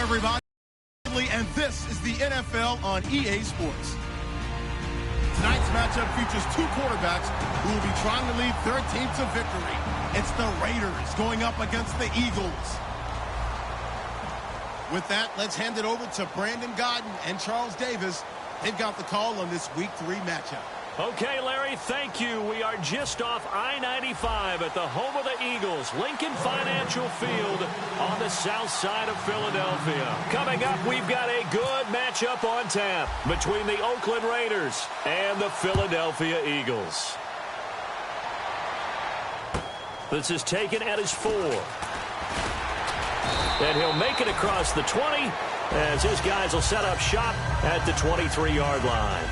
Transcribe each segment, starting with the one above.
everybody, and this is the NFL on EA Sports. Tonight's matchup features two quarterbacks who will be trying to lead their team to victory. It's the Raiders going up against the Eagles. With that, let's hand it over to Brandon Godden and Charles Davis. They've got the call on this Week 3 matchup. Okay, Larry, thank you. We are just off I-95 at the home of the Eagles, Lincoln Financial Field on the south side of Philadelphia. Coming up, we've got a good matchup on tap between the Oakland Raiders and the Philadelphia Eagles. This is taken at his 4. And he'll make it across the 20 as his guys will set up shop at the 23-yard line.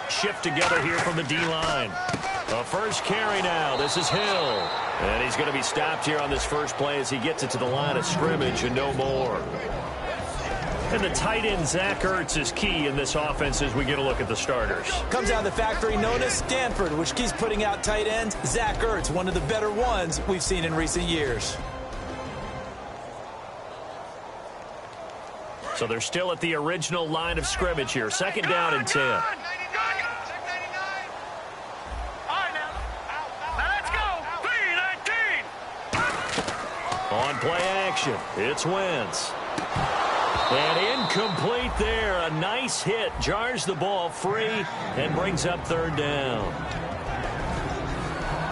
Shift together here from the D-line. A first carry now. This is Hill. And he's going to be stopped here on this first play as he gets it to the line of scrimmage and no more. And the tight end, Zach Ertz, is key in this offense as we get a look at the starters. Comes out of the factory known as Stanford, which keeps putting out tight ends. Zach Ertz, one of the better ones we've seen in recent years. So they're still at the original line of scrimmage here. Second down and 10. On play action, it's Wentz. And incomplete there. A nice hit. Jars the ball free and brings up third down.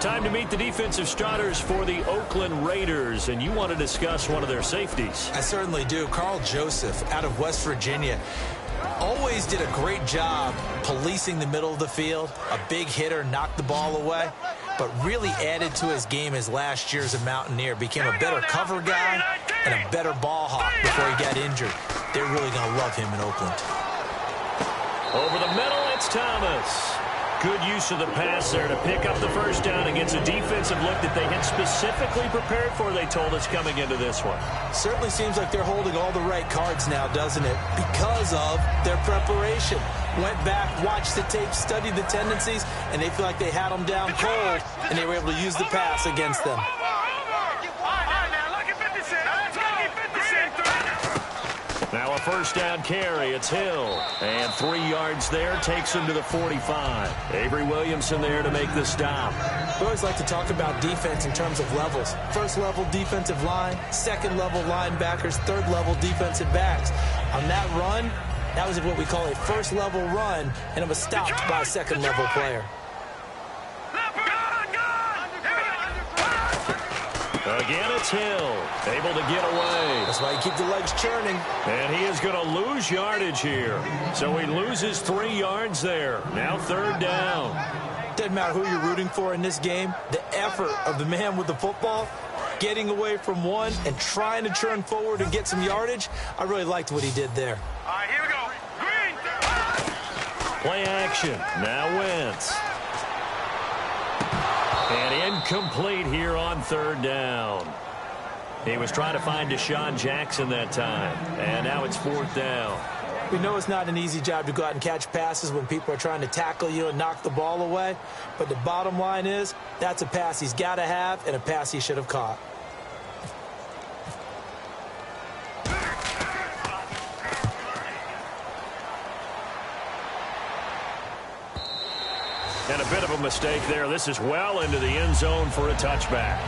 Time to meet the defensive starters for the Oakland Raiders. And you want to discuss one of their safeties. I certainly do. Carl Joseph out of West Virginia. Always did a great job policing the middle of the field. A big hitter, knocked the ball away. But really added to his game his last year as a Mountaineer. Became a better cover guy and a better ball hawk before he got injured. They're really going to love him in Oakland. Over the middle, it's Thomas. Good use of the pass there to pick up the first down against a defensive look that they had specifically prepared for, they told us, coming into this one. Certainly seems like they're holding all the right cards now, doesn't it? Because of their preparation. Went back, watched the tape, studied the tendencies, and they feel like they had them down cold, and they were able to use the pass against them. Now a first down carry. It's Hill. And 3 yards there. Takes him to the 45. Avery Williamson there to make the stop. We always like to talk about defense in terms of levels. First level defensive line, second level linebackers, third level defensive backs. On that run, that was what we call a first level run, and it was stopped by a second level player. Again, it's Hill. Able to get away. That's why you keep the legs churning. And he is going to lose yardage here. So he loses 3 yards there. Now third down. Doesn't matter who you're rooting for in this game. The effort of the man with the football, getting away from one and trying to churn forward and get some yardage, I really liked what he did there. All right, here we go. Green. Play action. Now Wentz. And incomplete here on third down. He was trying to find Deshaun Jackson that time. And now it's fourth down. We know it's not an easy job to go out and catch passes when people are trying to tackle you and knock the ball away. But the bottom line is, that's a pass he's got to have and a pass he should have caught. And a bit of a mistake there. This is well into the end zone for a touchback.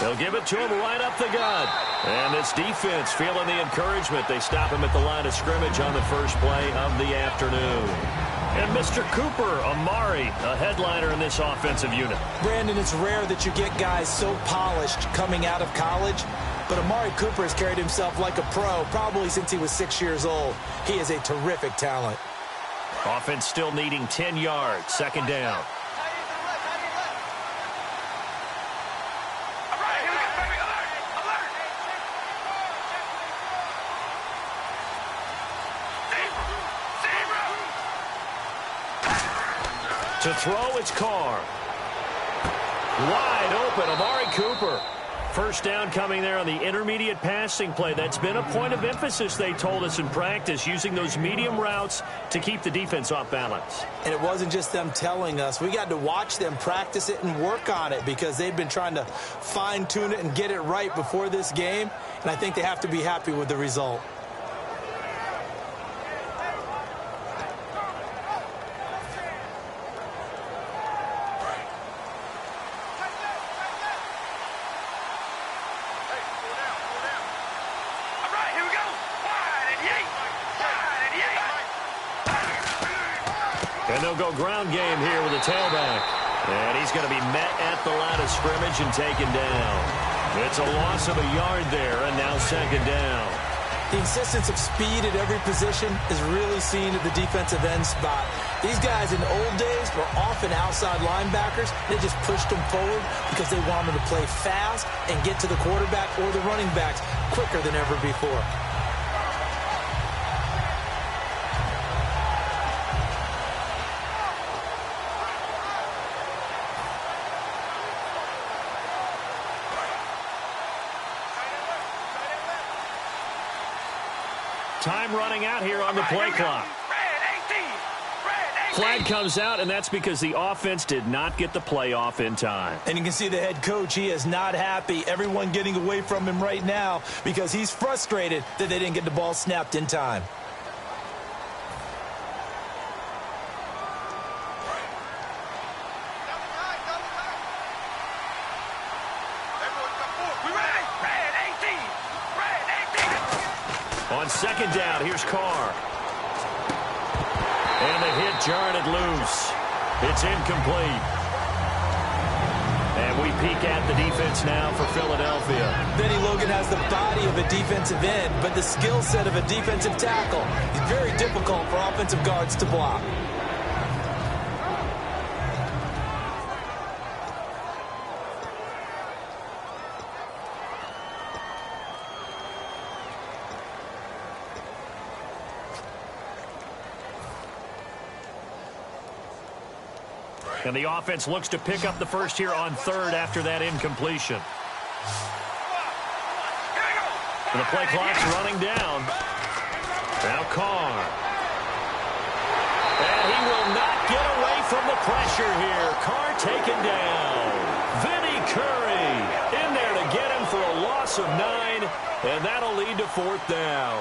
They'll give it to him right up the gut. And this defense feeling the encouragement. They stop him at the line of scrimmage on the first play of the afternoon. And Mr. Cooper, Amari, a headliner in this offensive unit. Brandon, it's rare that you get guys so polished coming out of college, but Amari Cooper has carried himself like a pro probably since he was 6 years old. He is a terrific talent. Offense still needing 10 yards, second down. To throw, it's Carr. Wide open, Amari Cooper. First down coming there on the intermediate passing play. That's been a point of emphasis, they told us in practice, using those medium routes to keep the defense off balance. And it wasn't just them telling us. We got to watch them practice it and work on it because they've been trying to fine-tune it and get it right before this game. And I think they have to be happy with the result. And they'll go ground game here with a tailback. And he's going to be met at the line of scrimmage and taken down. It's a loss of a yard there, and now second down. The insistence of speed at every position is really seen at the defensive end spot. These guys in the old days were often outside linebackers. They just pushed them forward because they wanted to play fast and get to the quarterback or the running backs quicker than ever before. Time running out here on the play clock. Flag comes out, and that's because the offense did not get the play off in time. And you can see the head coach, he is not happy. Everyone getting away from him right now because he's frustrated that they didn't get the ball snapped in time. On second down, here's Carr. And the hit jarred it loose. It's incomplete. And we peek at the defense now for Philadelphia. Benny Logan has the body of a defensive end, but the skill set of a defensive tackle is very difficult for offensive guards to block. And the offense looks to pick up the first here on third after that incompletion. And the play clock's running down. Now Carr. And he will not get away from the pressure here. Carr taken down. Vinny Curry in there to get him for a loss of 9. And that'll lead to fourth down.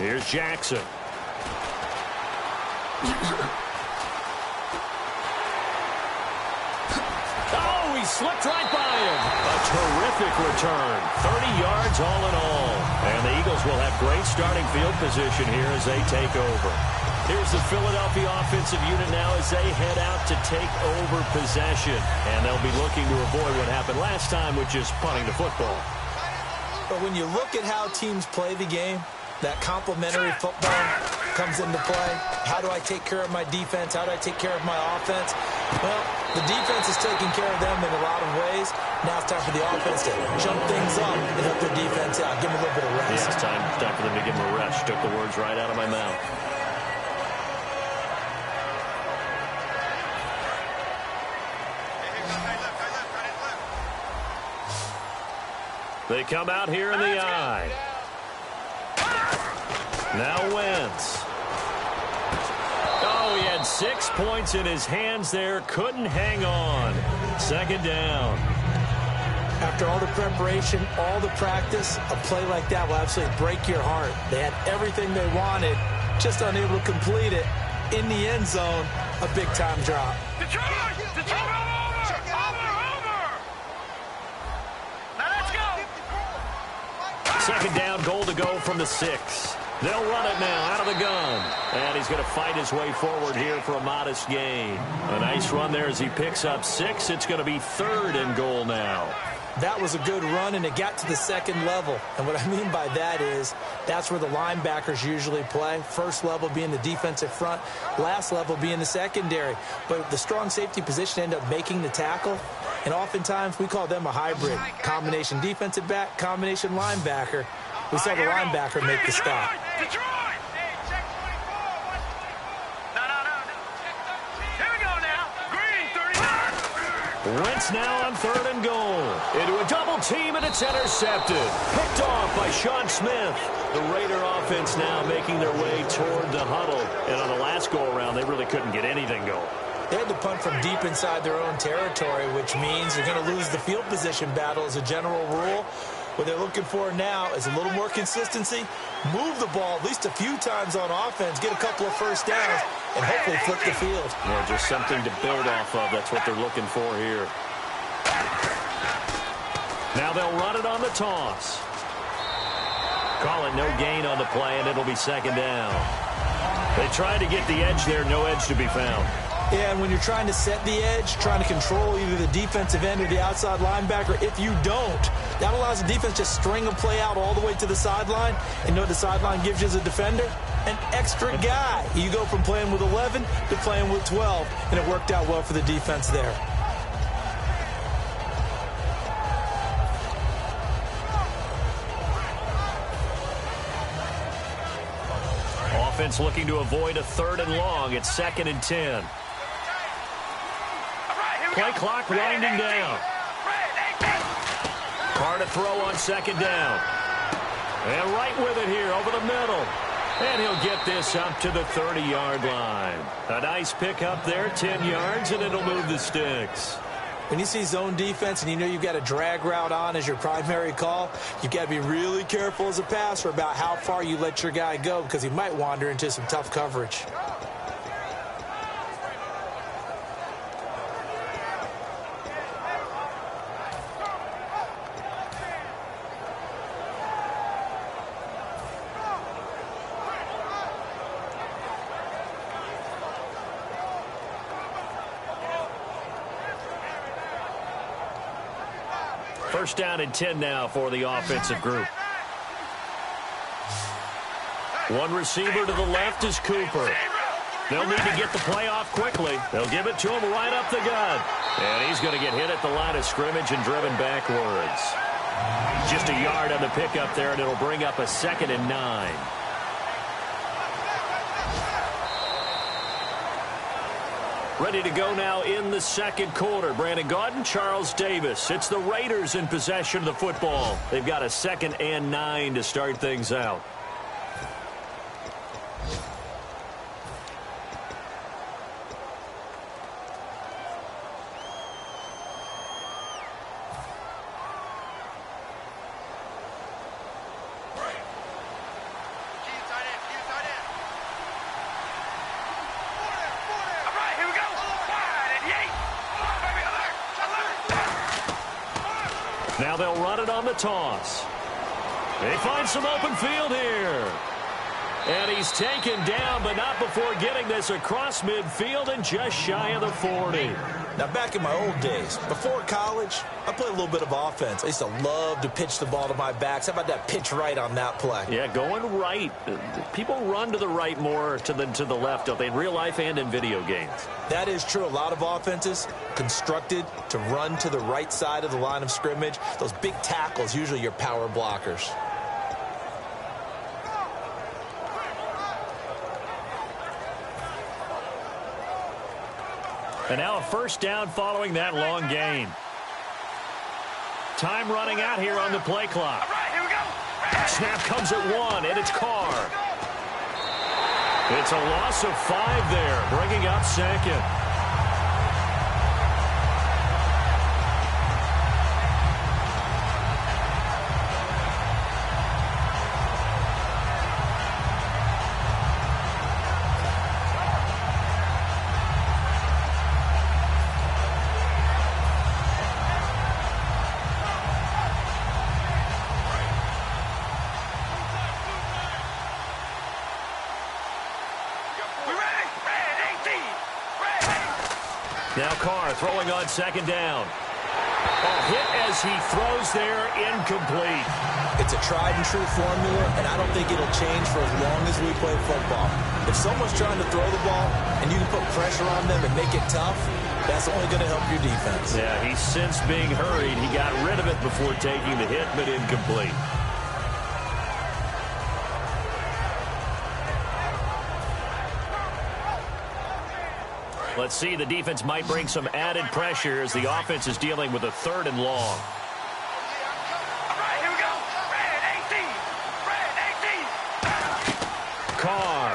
Here's Jackson. Oh, he slipped right by him. A terrific return. 30 yards all in all. And the Eagles will have great starting field position here as they take over. Here's the Philadelphia offensive unit now as they head out to take over possession. And they'll be looking to avoid what happened last time, which is punting the football. But when you look at how teams play the game, that complementary football comes into play. How do I take care of my defense? How do I take care of my offense? Well, the defense is taking care of them in a lot of ways. Now it's time for the offense to jump things up and help their defense out. Give them a little bit of rest. Yeah, it's time for them to give them a rest. Took the words right out of my mouth. They come out here in the eye. Now Wentz. Oh, he had 6 points in his hands there. Couldn't hang on. Second down. After all the preparation, all the practice, a play like that will absolutely break your heart. They had everything they wanted, just unable to complete it. In the end zone, a big-time drop. Detroit! Now let's go! Second down, goal to go from the 6. They'll run it now out of the gun. And he's going to fight his way forward here for a modest gain. A nice run there as he picks up 6. It's going to be 3rd and goal now. That was a good run, and it got to the second level. And what I mean by that is that's where the linebackers usually play. First level being the defensive front, last level being the secondary. But the strong safety position ended up making the tackle, and oftentimes we call them a hybrid. Combination defensive back, combination linebacker. We saw the linebacker make the stop. Detroit! Here we go now. Green, 39. Wentz now on 3rd and goal. Into a double team, and it's intercepted. Picked off by Sean Smith. The Raider offense now making their way toward the huddle. And on the last go-around, they really couldn't get anything going. They had to punt from deep inside their own territory, which means you're going to lose the field position battle as a general rule. What they're looking for now is a little more consistency, move the ball at least a few times on offense, get a couple of first downs, and hopefully flip the field. Yeah, just something to build off of. That's what they're looking for here. Now they'll run it on the toss. Call it no gain on the play, and it'll be 2nd down. They tried to get the edge there, no edge to be found. Yeah, and when you're trying to set the edge, trying to control either the defensive end or the outside linebacker, if you don't, that allows the defense to string a play out all the way to the sideline. And you know what the sideline gives you as a defender? An extra guy. You go from playing with 11 to playing with 12, and it worked out well for the defense there. Offense looking to avoid a 3rd and long. It's 2nd and 10. Play clock winding down. Carr to throw on 2nd down. And right with it here over the middle. And he'll get this up to the 30-yard line. A nice pickup there, 10 yards, and it'll move the sticks. When you see zone defense and you know you've got a drag route on as your primary call, you've got to be really careful as a passer about how far you let your guy go because he might wander into some tough coverage. First down and 10 now for the offensive group. One receiver to the left is Cooper. They'll need to get the play off quickly. They'll give it to him right up the gut. And he's going to get hit at the line of scrimmage and driven backwards. Just a yard on the pickup there, and it'll bring up a 2nd and 9. Ready to go now in the second quarter. Brandon Gaudin, Charles Davis. It's the Raiders in possession of the football. They've got a 2nd and 9 to start things out. Now they'll run it on the toss. They find some open field here. And he's taken down, but not before getting this across midfield and just shy of the 40. Now, back in my old days, before college, I played a little bit of offense. I used to love to pitch the ball to my backs. How about that pitch right on that play? Yeah, going right. People run to the right more than to the left, don't they, in real life and in video games? That is true. A lot of offenses constructed to run to the right side of the line of scrimmage. Those big tackles, usually your power blockers. And now a first down following that long gain. Time running out here on the play clock. All right, here we go. Snap comes at 1, and it's Carr. It's a loss of 5 there, bringing up 2nd. Now Carr throwing on second down. A hit as he throws there, incomplete. It's a tried-and-true formula, and I don't think it'll change for as long as we play football. If someone's trying to throw the ball and you can put pressure on them and make it tough, that's only going to help your defense. Yeah, he's since being hurried. He got rid of it before taking the hit, but incomplete. Let's see, the defense might bring some added pressure as the offense is dealing with a 3rd and long. All right, here we go. Red 18. Carr.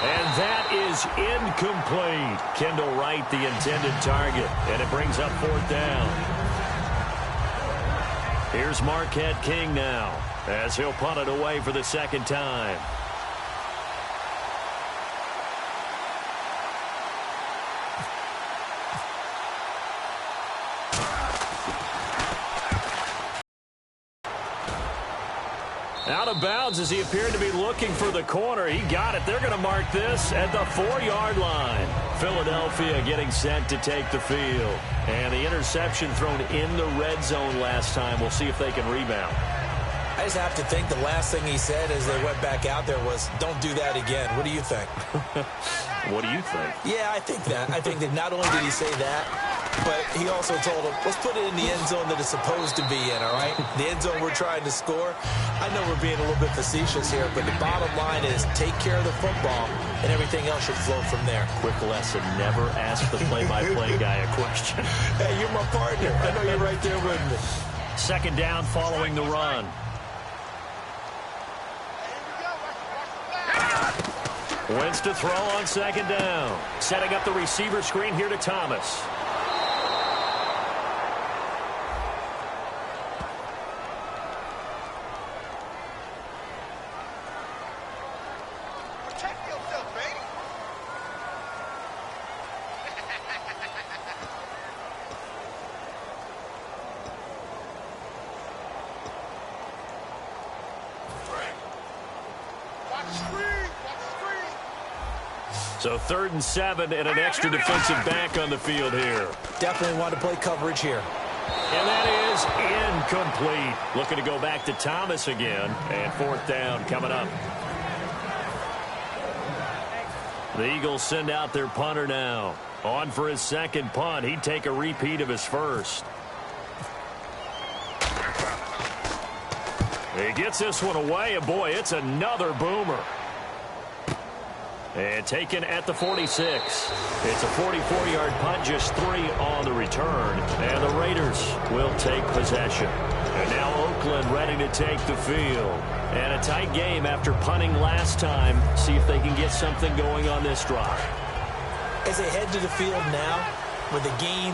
And that is incomplete. Kendall Wright, the intended target, and it brings up 4th down. Here's Marquette King now as he'll punt it away for the 2nd time. Out of bounds as he appeared to be looking for the corner. He got it. They're going to mark this at the 4-yard line. Philadelphia getting set to take the field. And the interception thrown in the red zone last time. We'll see if they can rebound. I just have to think the last thing he said as they went back out there was, don't do that again. What do you think? What do you think? Yeah, I think that. I think that not only did he say that, but he also told him, let's put it in the end zone that it's supposed to be in, all right? The end zone we're trying to score. I know we're being a little bit facetious here, but the bottom line is take care of the football, and everything else should flow from there. Quick lesson, never ask the play-by-play guy a question. Hey, you're my partner. I know you're right there with me. 2nd down following the run. Wentz to throw on 2nd down. Setting up the receiver screen here to Thomas. Protect yourself, baby. Watch screen. So 3rd and 7 and an extra defensive back on the field here. Definitely want to play coverage here. And that is incomplete. Looking to go back to Thomas again. And 4th down coming up. The Eagles send out their punter now. On for his 2nd punt. He'd take a repeat of his first. He gets this one away, and boy, it's another boomer. And taken at the 46. It's a 44-yard punt, just 3 on the return. And the Raiders will take possession. And now Oakland ready to take the field. And a tight game after punting last time. See if they can get something going on this drive. As they head to the field now, with the game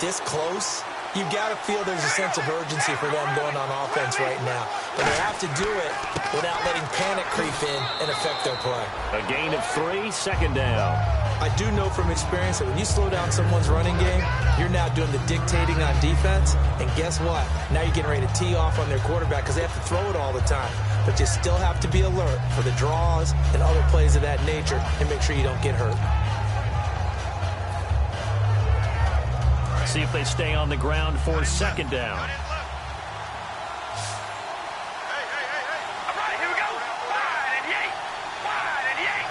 this close, you've got to feel there's a sense of urgency for them going on offense right now. But they have to do it without letting panic creep in and affect their play. A gain of 3, 2nd down. I do know from experience that when you slow down someone's running game, you're now doing the dictating on defense. And guess what? Now you're getting ready to tee off on their quarterback because they have to throw it all the time. But you still have to be alert for the draws and other plays of that nature and make sure you don't get hurt. See if they stay on the ground for 2nd down. All right, here we go. Wide and Yates. Wide and Yates.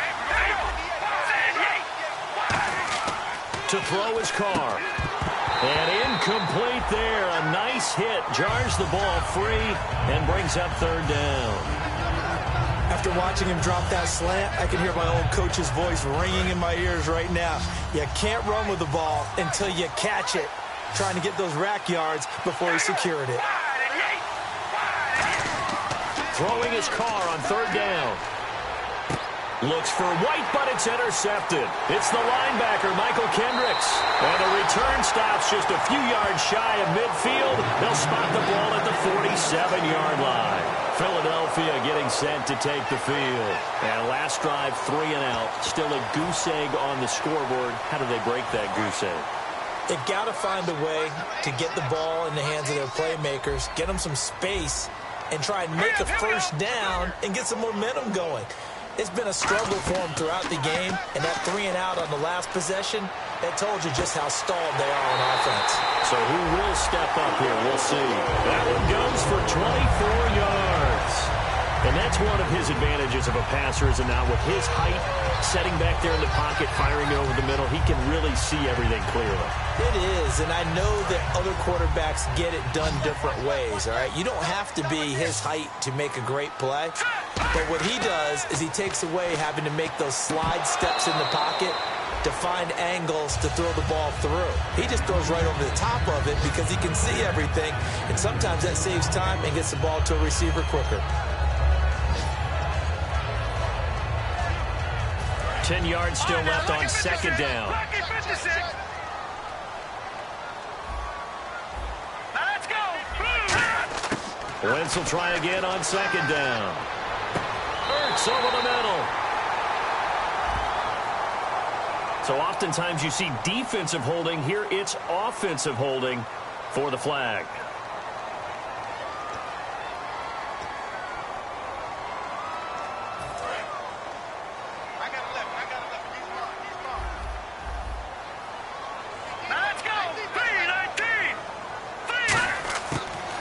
To throw his Carr. And incomplete there. A nice hit. Jars the ball free and brings up 3rd down. After watching him drop that slant, I can hear my old coach's voice ringing in my ears right now. You can't run with the ball until you catch it. Trying to get those rack yards before he secured it. Throwing his Carr on 3rd down. Looks for White, but it's intercepted. It's the linebacker, Michael Kendricks. And the return stops just a few yards shy of midfield. They'll spot the ball at the 47-yard line. Philadelphia getting set to take the field. And last drive, 3 and out. Still a goose egg on the scoreboard. How do they break that goose egg? They've got to find a way to get the ball in the hands of their playmakers, get them some space, and try and make a first down and get some momentum going. It's been a struggle for him throughout the game, and that 3-and-out on the last possession, that told you just how stalled they are on offense. So who will step up here? We'll see. That one goes for 24 yards. And that's one of his advantages of a passer, is now with his height, setting back there in the pocket, firing it over the middle, he can really see everything clearly. It is, and I know that other quarterbacks get it done different ways, all right? You don't have to be his height to make a great play, but what he does is he takes away having to make those slide steps in the pocket to find angles to throw the ball through. He just throws right over the top of it because he can see everything, and sometimes that saves time and gets the ball to a receiver quicker. 10 yards still left on second down. Let's go. Wentz will try again on second down. Hurts over the middle. So oftentimes you see defensive holding. Here it's offensive holding for the flag.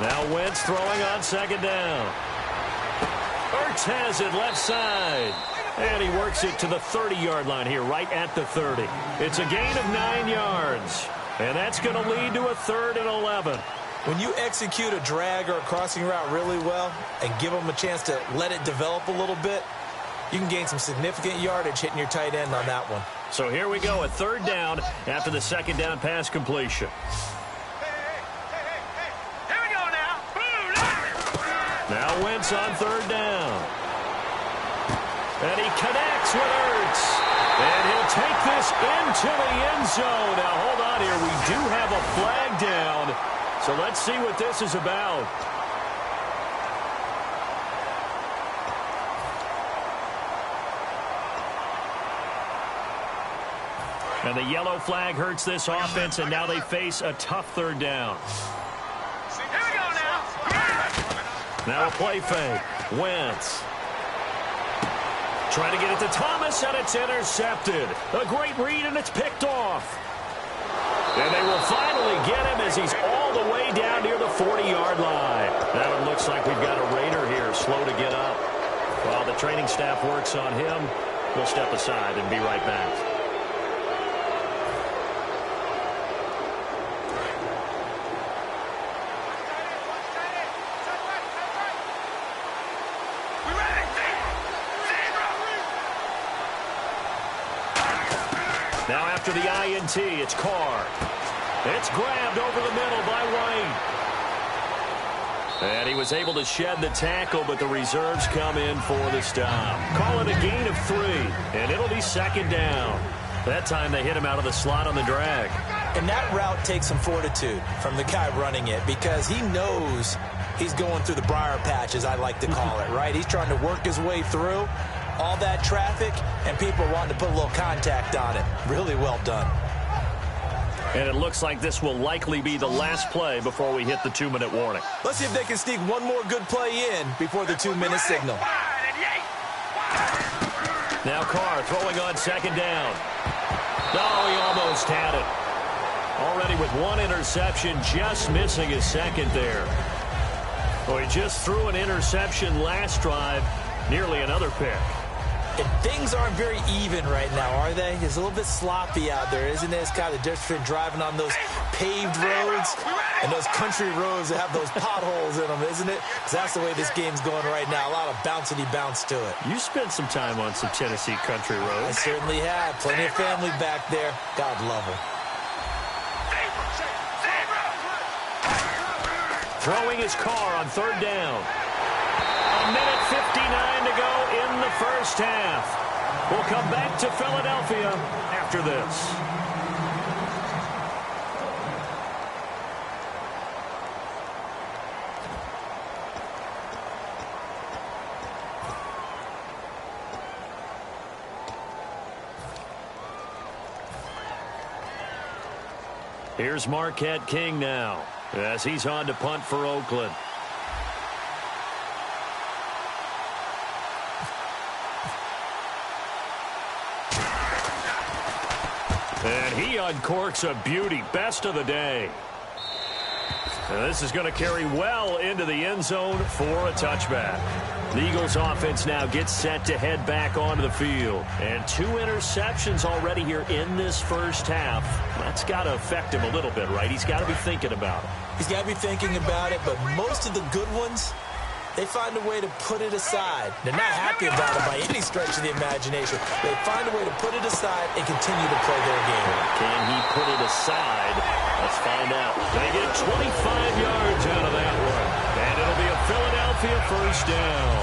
Now Wentz throwing on second down. Ertz has it left side. And he works it to the 30-yard line here, right at the 30. It's a gain of 9 yards. And that's going to lead to a 3rd and 11. When you execute a drag or a crossing route really well and give them a chance to let it develop a little bit, you can gain some significant yardage hitting your tight end on that one. So here we go, a 3rd down after the second down pass completion. Here we go now. Now Wentz on 3rd down. And he connects with Ertz. And he'll take this into the end zone. Now, hold on here. We do have a flag down. So let's see what this is about. And the yellow flag hurts this offense, and now they face a tough 3rd down. Here we go now. Now a play fake. Wentz. Trying to get it to Thomas, and it's intercepted. A great read, and it's picked off. And they will finally get him as he's all the way down near the 40-yard line. Now it looks like we've got a Raider here, slow to get up. While the training staff works on him, we'll step aside and be right back. Now after the INT, it's Carr. It's grabbed over the middle by White. And he was able to shed the tackle, but the reserves come in for the stop. Call it a gain of 3, and it'll be 2nd down. That time they hit him out of the slot on the drag. And that route takes some fortitude from the guy running it because he knows he's going through the briar patch, as I like to call it, right? He's trying to work his way through all that traffic, and people wanting to put a little contact on it. Really well done. And it looks like this will likely be the last play before we hit the 2-minute warning. Let's see if they can sneak one more good play in before the 2-minute signal. Now Carr throwing on 2nd down. No, he almost had it. Already with 1 interception, just missing his 2nd there. Well, he just threw an interception last drive, nearly another pick. And things aren't very even right now, are they? It's a little bit sloppy out there, isn't it? It's kind of the difference between driving on those paved roads and those country roads that have those potholes in them, isn't it? Because that's the way this game's going right now. A lot of bouncy bounce to it. You spent some time on some Tennessee country roads. I certainly have. Plenty of family back there. God love them. Throwing his Carr on 3rd down. A minute 59 to go in the first half. We'll come back to Philadelphia after this. Here's Marquette King now as he's on to punt for Oakland. And he uncorks a beauty. Best of the day. And this is going to carry well into the end zone for a touchback. The Eagles offense now gets set to head back onto the field. And 2 interceptions already here in this first half. That's got to affect him a little bit, right? He's got to be thinking about it. He's got to be thinking about it, but most of the good ones, they find a way to put it aside. They're not happy about it by any stretch of the imagination. They find a way to put it aside and continue to play their game. Can he put it aside? Let's find out. They get 25 yards out of that one. And it'll be a Philadelphia first down.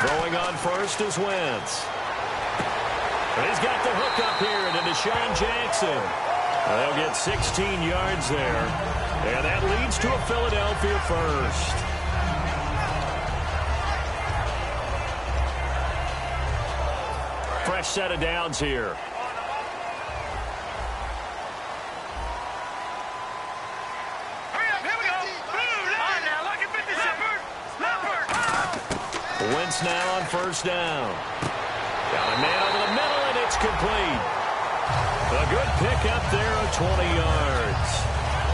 Throwing on first is Wentz. He's got the hook up here to Deshaun Jackson. They'll get 16 yards there. And that leads to a Philadelphia first. Fresh set of downs here. Wentz now on first down. Got a man over the middle, and it's complete. A good pickup there of 20 yards.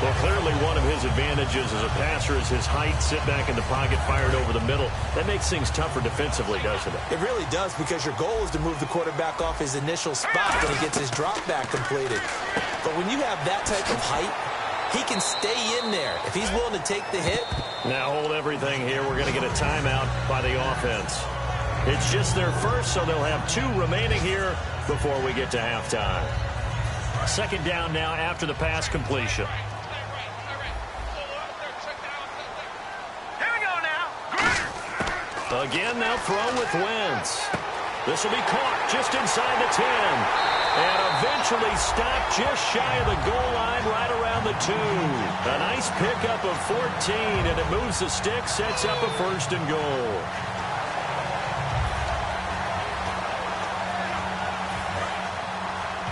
Well, clearly one of his advantages as a passer is his height. Sit back in the pocket, fired over the middle. That makes things tougher defensively, doesn't it? It really does, because your goal is to move the quarterback off his initial spot when he gets his drop back completed. But when you have that type of height, he can stay in there if he's willing to take the hit. Now hold everything here. We're going to get a timeout by the offense. It's just their first, so they'll have 2 remaining here before we get to halftime. Second down now after the pass completion. Here we go now. Again, they'll throw with Wentz. This will be caught just inside the 10. And eventually stopped just shy of the goal line right around the 2. A nice pickup of 14, and it moves the stick, sets up a first and goal.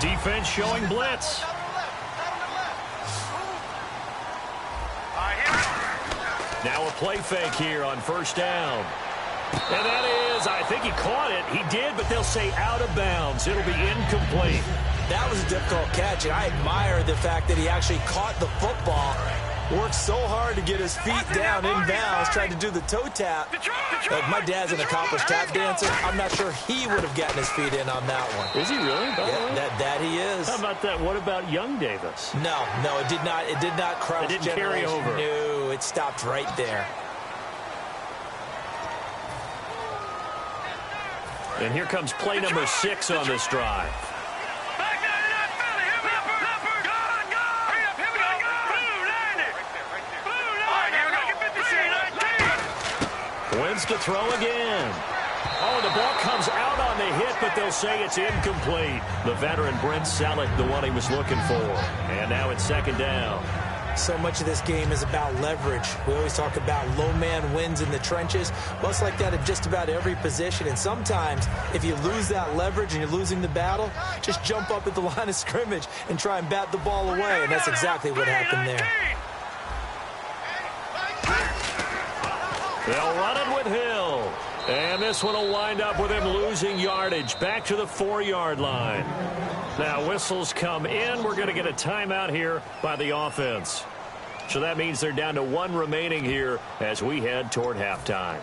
Defense showing blitz. Now a play fake here on first down. And that is, I think he caught it. He did, but they'll say out of bounds. It'll be incomplete. That was a difficult catch, and I admire the fact that he actually caught the football. Worked so hard to get his feet down in bounds, tried to do the toe tap. Like, my dad's an accomplished tap dancer. I'm not sure he would have gotten his feet in on that one. Is he really? Yeah, that he is. How about that? What about young Davis? No, it did not. It did not cross. It didn't carry over. No, it stopped right there. And here comes play number 6 on this drive. Wentz to throw again. Oh, the ball comes out on the hit, but they'll say it's incomplete. The veteran Brent Selleck, the one he was looking for. And now it's second down. So much of this game is about leverage. We always talk about low man wins in the trenches. Well, it's like that at just about every position. And sometimes, if you lose that leverage and you're losing the battle, just jump up at the line of scrimmage and try and bat the ball away. And that's exactly what happened there. They'll run it with Hill. And this one will wind up with him losing yardage back to the 4-yard line. Now whistles come in. We're going to get a timeout here by the offense. So that means they're down to 1 remaining here as we head toward halftime.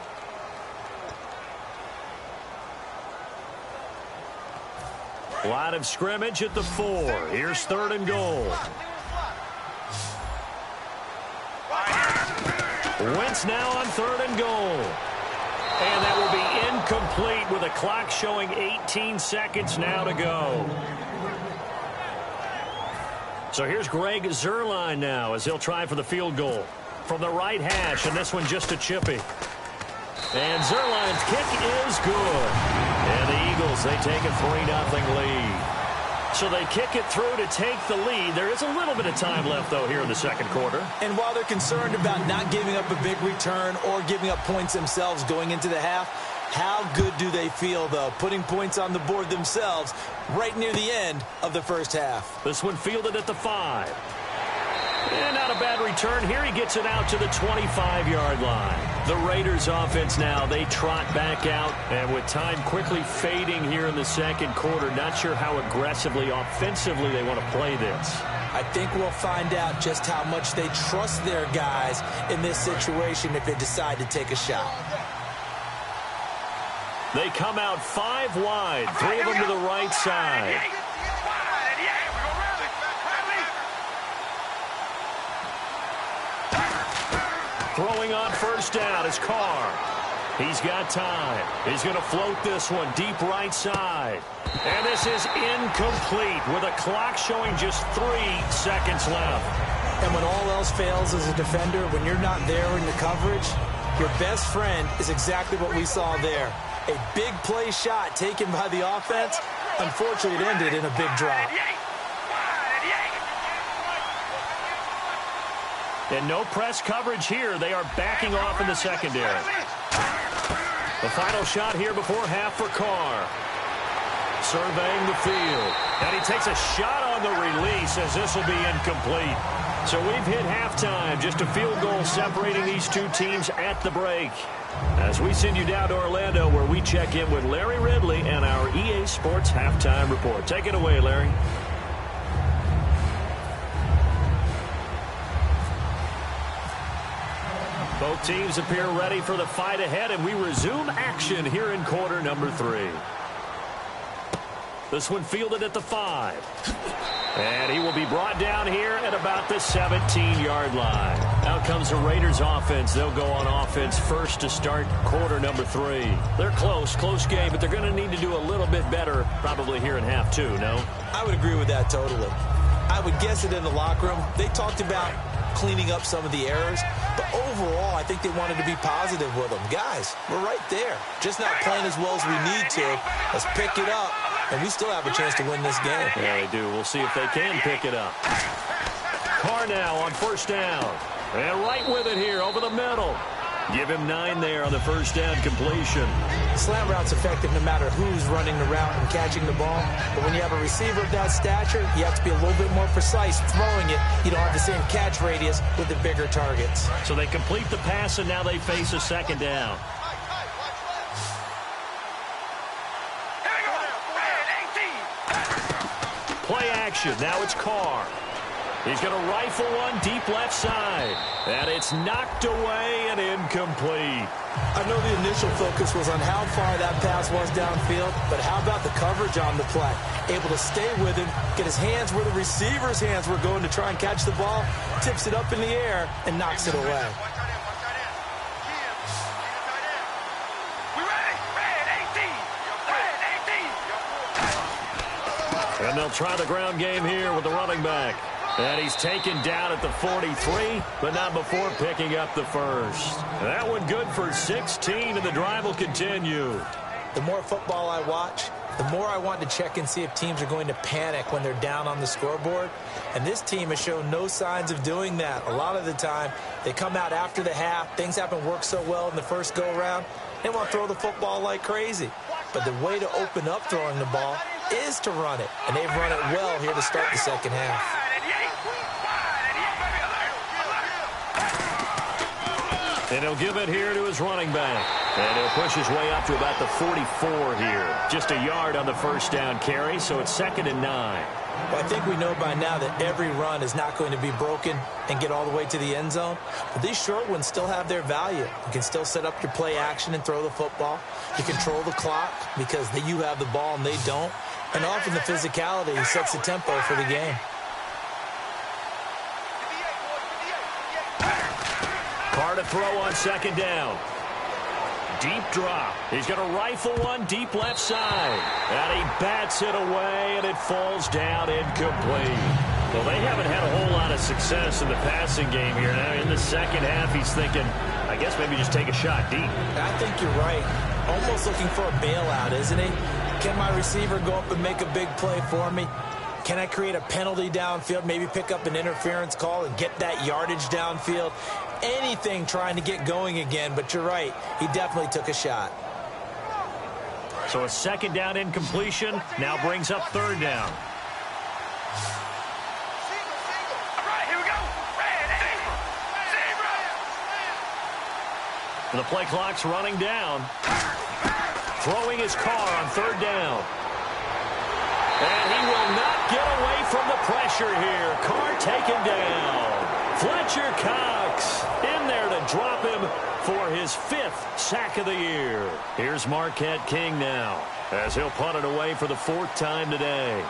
Line of scrimmage at the 4. Here's 3rd and goal. Wentz now on 3rd and goal. And that will be incomplete with a clock showing 18 seconds now to go. So here's Greg Zuerlein now as he'll try for the field goal from the right hash, and this one just a chippy. And Zuerlein's kick is good. And the Eagles, they take a 3-0 lead. So they kick it through to take the lead. There is a little bit of time left, though, here in the second quarter. And while they're concerned about not giving up a big return or giving up points themselves going into the half, how good do they feel, though, putting points on the board themselves right near the end of the first half? This one fielded at the 5. And not a bad return here. He gets it out to the 25-yard line. The Raiders offense now, they trot back out. And with time quickly fading here in the second quarter, not sure how aggressively, offensively they want to play this. I think we'll find out just how much they trust their guys in this situation if they decide to take a shot. They come out 5 wide, 3 of them to the right side. Throwing on first down is Carr. He's got time. He's going to float this one deep right side. And this is incomplete with a clock showing just 3 seconds left. And when all else fails as a defender, when you're not there in the coverage, your best friend is exactly what we saw there. A big play shot taken by the offense. Unfortunately, it ended in a big drop. And no press coverage here. They are backing off in the secondary. The final shot here before half for Carr. Surveying the field. And he takes a shot on the release as this will be incomplete. So we've hit halftime. Just a field goal separating these two teams at the break. As we send you down to Orlando, where we check in with Larry Ridley and our EA Sports Halftime Report. Take it away, Larry. Both teams appear ready for the fight ahead, and we resume action here in quarter number 3. This one fielded at the 5. And he will be brought down here at about the 17-yard line. Out comes the Raiders offense. They'll go on offense first to start quarter number 3. They're close game, but they're going to need to do a little bit better probably here in half 2, no? I would agree with that totally. I would guess it in the locker room. They talked about cleaning up some of the errors, but overall, I think they wanted to be positive with them. Guys, we're right there. Just not playing as well as we need to. Let's pick it up, and we still have a chance to win this game. Yeah, they do. We'll see if they can pick it up. Carr now on first down. And right with it here over the middle. Give him 9 there on the first down completion. Slant route's effective no matter who's running the route and catching the ball. But when you have a receiver of that stature, you have to be a little bit more precise throwing it. You don't have the same catch radius with the bigger targets. So they complete the pass, and now they face a second down. Play action. Now it's Carr. He's going to rifle one deep left side. And it's knocked away and incomplete. I know the initial focus was on how far that pass was downfield, but how about the coverage on the play? Able to stay with him, get his hands where the receiver's hands were going to try and catch the ball, tips it up in the air, and knocks it away. And they'll try the ground game here with the running back. And he's taken down at the 43, but not before picking up the first. That one good for 16, and the drive will continue. The more football I watch, the more I want to check and see if teams are going to panic when they're down on the scoreboard. And this team has shown no signs of doing that. A lot of the time, they come out after the half. Things haven't worked so well in the first go-around. They want to throw the football like crazy. But the way to open up throwing the ball is to run it. And they've run it well here to start the second half. And he'll give it here to his running back. And he'll push his way up to about the 44 here. Just a yard on the first down carry, so it's 2nd and 9. Well, I think we know by now that every run is not going to be broken and get all the way to the end zone. But these short ones still have their value. You can still set up your play action and throw the football. You control the clock because you have the ball and they don't. And often the physicality sets the tempo for the game. Carr to throw on second down. Deep drop. He's going to rifle one deep left side. And he bats it away, and it falls down incomplete. Well, they haven't had a whole lot of success in the passing game here. Now, in the second half, he's thinking, I guess maybe just take a shot deep. I think you're right. Almost looking for a bailout, isn't he? Can my receiver go up and make a big play for me? Can I create a penalty downfield, maybe pick up an interference call and get that yardage downfield? Anything trying to get going again, but you're right. He definitely took a shot. So a second down incompletion now brings up third down. All right, here we go. The play clock's running down. Throwing his car on third down. And he will not get away from the pressure here. Carr taken down. Fletcher Cox in there to drop him for his 5th sack of the year. Here's Marquette King now, as he'll punt it away for the 4th time today.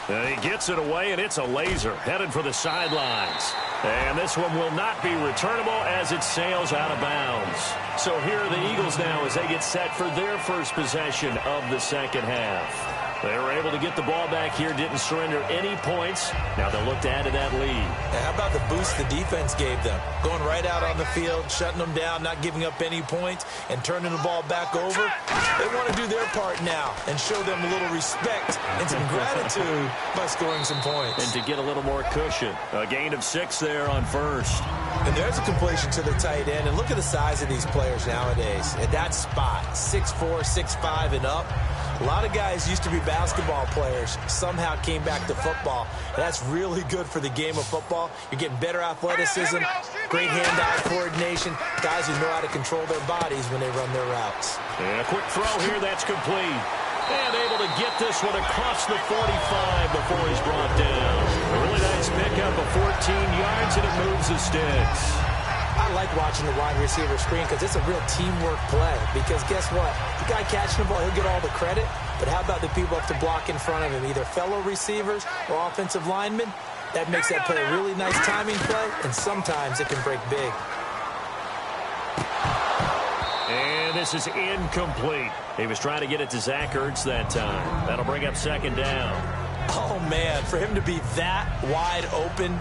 And he gets it away, and it's a laser headed for the sidelines. And this one will not be returnable as it sails out of bounds. So here are the Eagles now as they get set for their first possession of the second half. They were able to get the ball back here, didn't surrender any points. Now they'll look to add to that lead. And how about the boost the defense gave them? Going right out on the field, shutting them down, not giving up any points, and turning the ball back over. They want to do their part now and show them a little respect and some gratitude by scoring some points. And to get a little more cushion. A gain of 6 there on first. And there's a completion to the tight end. And look at the size of these players nowadays. At that spot, 6'4", 6'5", and up. A lot of guys used to be basketball players, somehow came back to football. That's really good for the game of football. You're getting better athleticism, great hand-eye coordination, guys who know how to control their bodies when they run their routes. And a quick throw here, that's complete. And able to get this one across the 45 before he's brought down. A really nice pickup of 14 yards, and it moves the sticks. I like watching the wide receiver screen because it's a real teamwork play. Because guess what? The guy catching the ball, he'll get all the credit. But how about the people up to block in front of him, either fellow receivers or offensive linemen? That makes that play a really nice timing play, and sometimes it can break big. And this is incomplete. He was trying to get it to Zach Ertz that time. That'll bring up second down. Oh, man, for him to be that wide open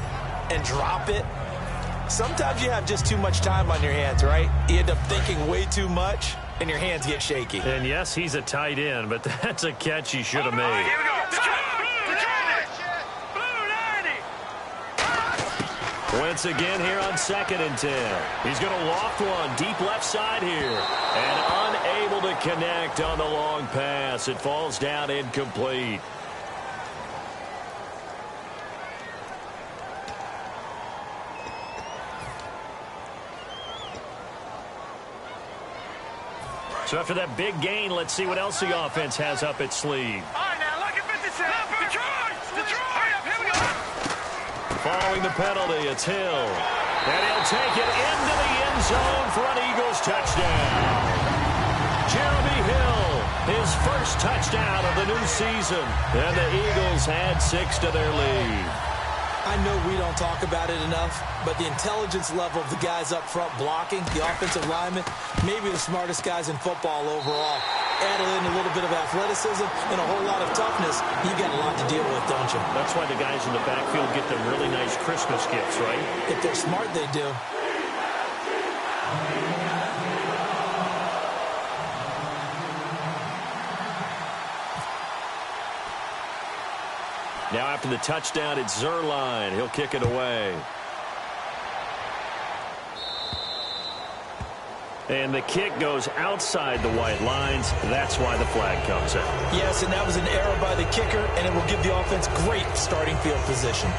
and drop it. Sometimes you have just too much time on your hands, right? You end up thinking way too much, and your hands get shaky. And yes, he's a tight end, but that's a catch he should have made. Here we go. Wentz again here on 2nd and 10. He's going to loft one deep left side here. And unable to connect on the long pass. It falls down incomplete. So after that big gain, let's see what else the offense has up its sleeve. All right, now look at 57. Detroit! Here we go. Following the penalty, it's Hill. And he'll take it into the end zone for an Eagles touchdown. Jeremy Hill, his first touchdown of the new season. And the Eagles add 6 to their lead. I know we don't talk about it enough, but the intelligence level of the guys up front blocking, the offensive linemen, maybe the smartest guys in football overall. Add in a little bit of athleticism and a whole lot of toughness, you got a lot to deal with, don't you? That's why the guys in the backfield get them really nice Christmas gifts, right? If they're smart, they do. Now after the touchdown, it's Zerline. He'll kick it away. And the kick goes outside the white lines. That's why the flag comes out. Yes, and that was an error by the kicker, and it will give the offense great starting field position.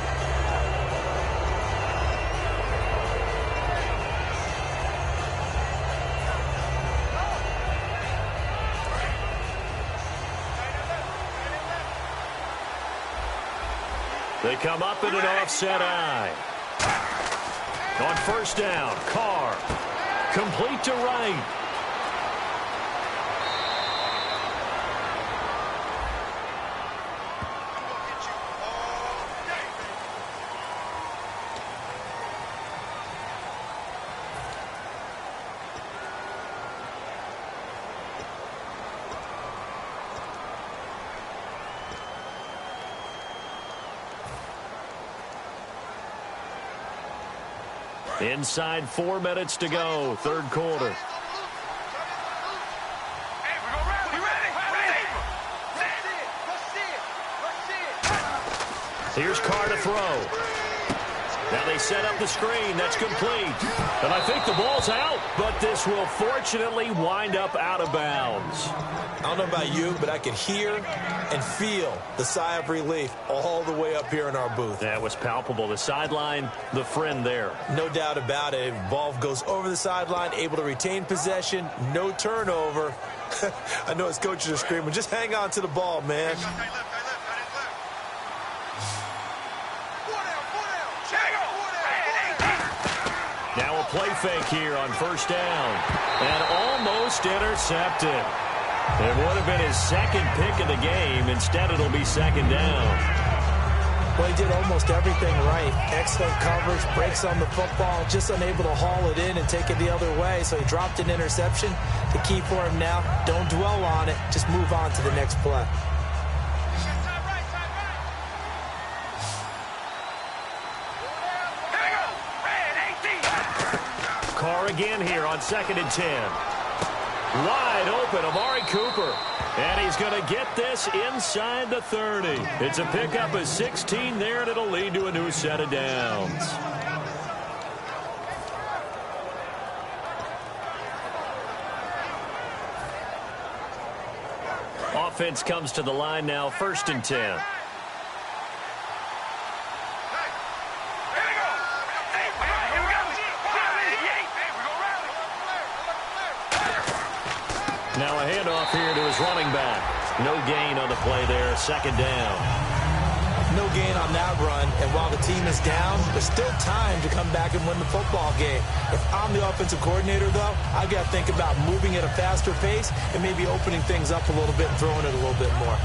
They come up in an offset eye. On first down, Carr. Complete to right. Inside 4 minutes to go, third quarter. Hey, we ready. Here's Carr to throw. Now they set up the screen. That's complete. And I think the ball's out, but this will fortunately wind up out of bounds. I don't know about you, but I could hear and feel the sigh of relief all the way up here in our booth. That was palpable. The sideline, the friend there. No doubt about it. Ball goes over the sideline, able to retain possession, no turnover. I know his coaches are screaming, just hang on to the ball, man. Now a play fake here on first down. And almost intercepted. It would have been his second pick of the game. Instead, it'll be second down. Well, he did almost everything right. Excellent coverage, breaks on the football, just unable to haul it in and take it the other way. So he dropped an interception. The key for him now, don't dwell on it. Just move on to the next play. Carr again here on 2nd and 10. Wide open, Amari Cooper. And he's going to get this inside the 30. It's a pickup of 16 there, and it'll lead to a new set of downs. Offense comes to the line now, 1st and 10. Now a handoff here to his running back. No gain on the play there, 2nd down. No gain on that run, and while the team is down, there's still time to come back and win the football game. If I'm the offensive coordinator, though, I've got to think about moving at a faster pace and maybe opening things up a little bit and throwing it a little bit more.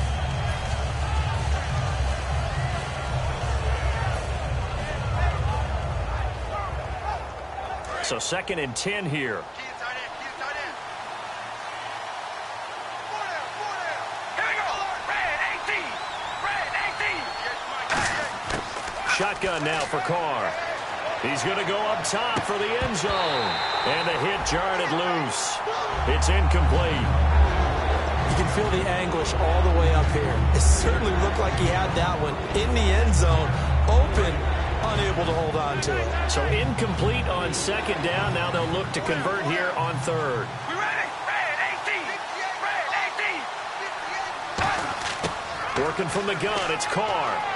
So 2nd and 10 here. Shotgun now for Carr. He's going to go up top for the end zone. And the hit jarred it loose. It's incomplete. You can feel the anguish all the way up here. It certainly looked like he had that one in the end zone, open, unable to hold on to it. So incomplete on 2nd down. Now they'll look to convert here on 3rd. Working from the gun, it's Carr.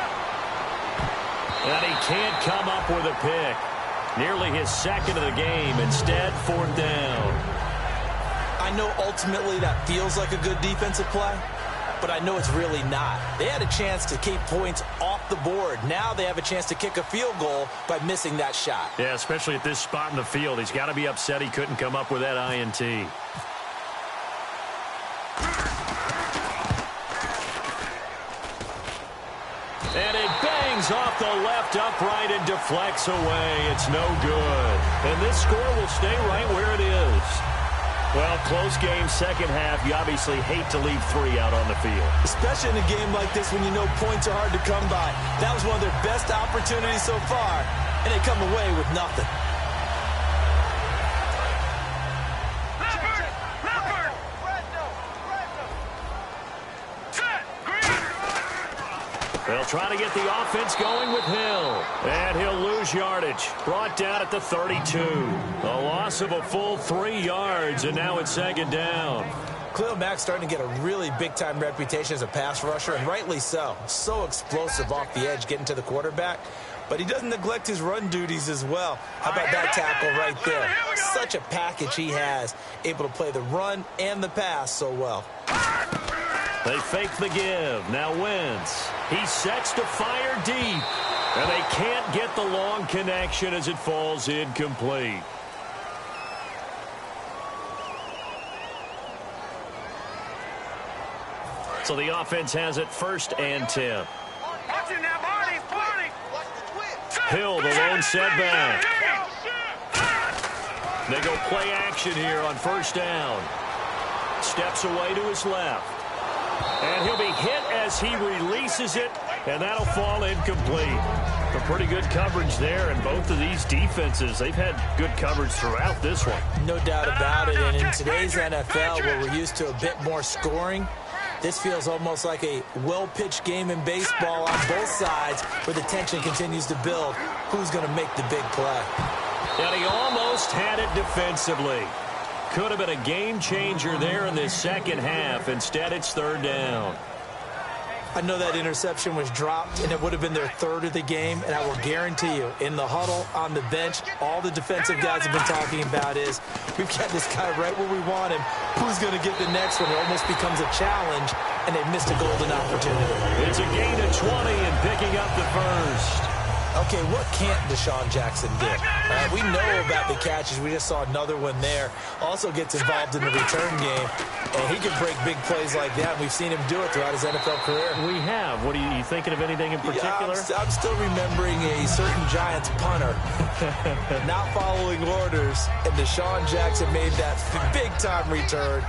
And he can't come up with a pick. Nearly his 2nd of the game. Instead, 4th down. I know ultimately that feels like a good defensive play, but I know it's really not. They had a chance to keep points off the board. Now they have a chance to kick a field goal by missing that shot. Yeah, especially at this spot in the field. He's got to be upset he couldn't come up with that INT. And it bangs off the left upright and deflects away. It's no good. And this score will stay right where it is. Well, close game, 2nd half. You obviously hate to leave 3 out on the field. Especially in a game like this when you know points are hard to come by. That was one of their best opportunities so far, and they come away with nothing. They'll try to get the offense going with Hill. And he'll lose yardage. Brought down at the 32. A loss of a full 3 yards, and now it's 2nd down. Khalil Mack's starting to get a really big-time reputation as a pass rusher, and rightly so. So explosive off the edge getting to the quarterback. But he doesn't neglect his run duties as well. How about that tackle right there? Such a package he has, able to play the run and the pass so well. They fake the give. Now Wentz. He sets to fire deep. And they can't get the long connection as it falls incomplete. So the offense has it 1st and 10. Hill, the lone setback. They go play action here on 1st down. Steps away to his left. And he'll be hit as he releases it, and that'll fall incomplete. A pretty good coverage there, and both of these defenses, they've had good coverage throughout this one. No doubt about it, and in today's NFL, where we're used to a bit more scoring, This feels almost like a well-pitched game in baseball on both sides where the tension continues to build. Who's going to make the big play? And he almost had it defensively. Could have been a game changer there in this second half. Instead, it's third down. I know that interception was dropped, and it would have been their third of the game, and I will guarantee you, in the huddle, on the bench, all the defensive guys have been talking about is, we've got this guy right where we want him. Who's going to get the next one? It almost becomes a challenge, and they missed a golden opportunity. It's a gain of 20 and picking up the first. Okay, what can't Deshaun Jackson do? We know about the catches. We just saw another one there. Also gets involved in the return game, and he can break big plays like that. We've seen him do it throughout his NFL career. We have. What are you thinking of anything in particular? Yeah, I'm still remembering a certain Giants punter not following orders, and Deshaun Jackson made that big-time return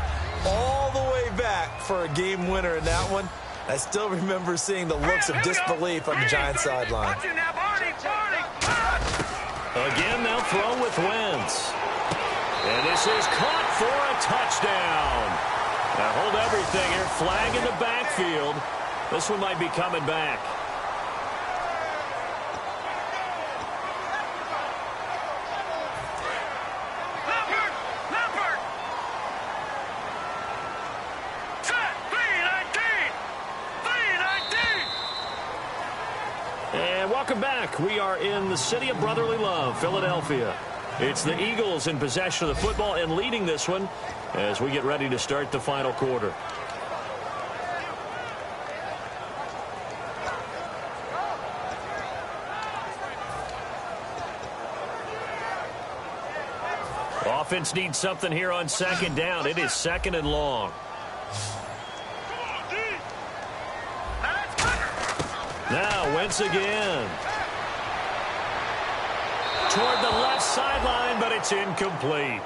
all the way back for a game winner in that one. I still remember seeing the looks of disbelief on the Giants sideline. Again, they'll throw with Wentz. And this is caught for a touchdown. Now hold everything here. Flag in the backfield. This one might be coming back. And welcome back. We are in the city of brotherly love, Philadelphia. It's the Eagles in possession of the football and leading this one as we get ready to start the final quarter. Offense needs something here on second down. It is second and long. Now Wentz again. Toward the left sideline, but it's incomplete.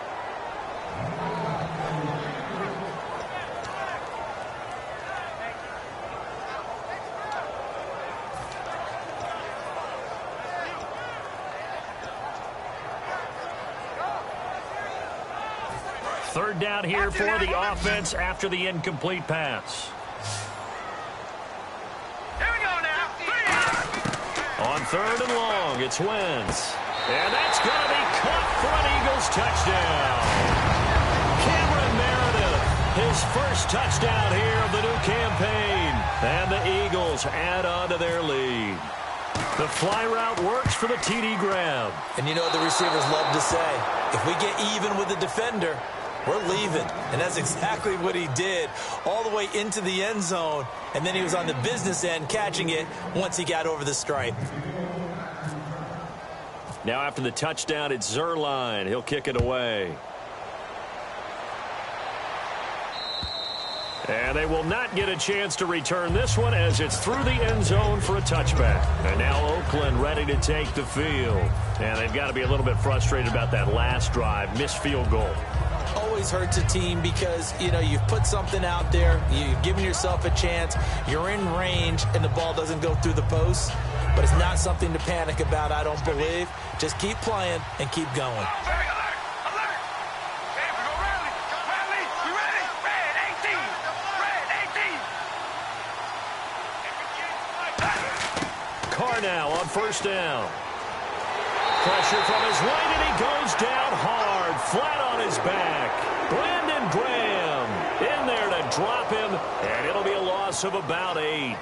Third down here for the offense after the incomplete pass. On third and long, it's Wentz. And that's going to be caught for an Eagles touchdown. Cameron Meredith, his first touchdown here of the new campaign. And the Eagles add on to their lead. The fly route works for the TD grab. And you know what the receivers love to say? If we get even with the defender, we're leaving. And that's exactly what he did all the way into the end zone. And then he was on the business end catching it once he got over the stripe. Now after the touchdown, it's Zerline. He'll kick it away. And they will not get a chance to return this one as it's through the end zone for a touchback. And now Oakland ready to take the field. And they've got to be a little bit frustrated about that last drive. Missed field goal. Always hurts a team because, you know, you've put something out there, you've given yourself a chance, you're in range, and the ball doesn't go through the post. But it's not something to panic about, I don't believe. Just keep playing and keep going. Carr now on first down. Pressure from his right, and he goes down hard, flat on his back. Brandon Graham in there to drop him, and it'll be a loss of about 8.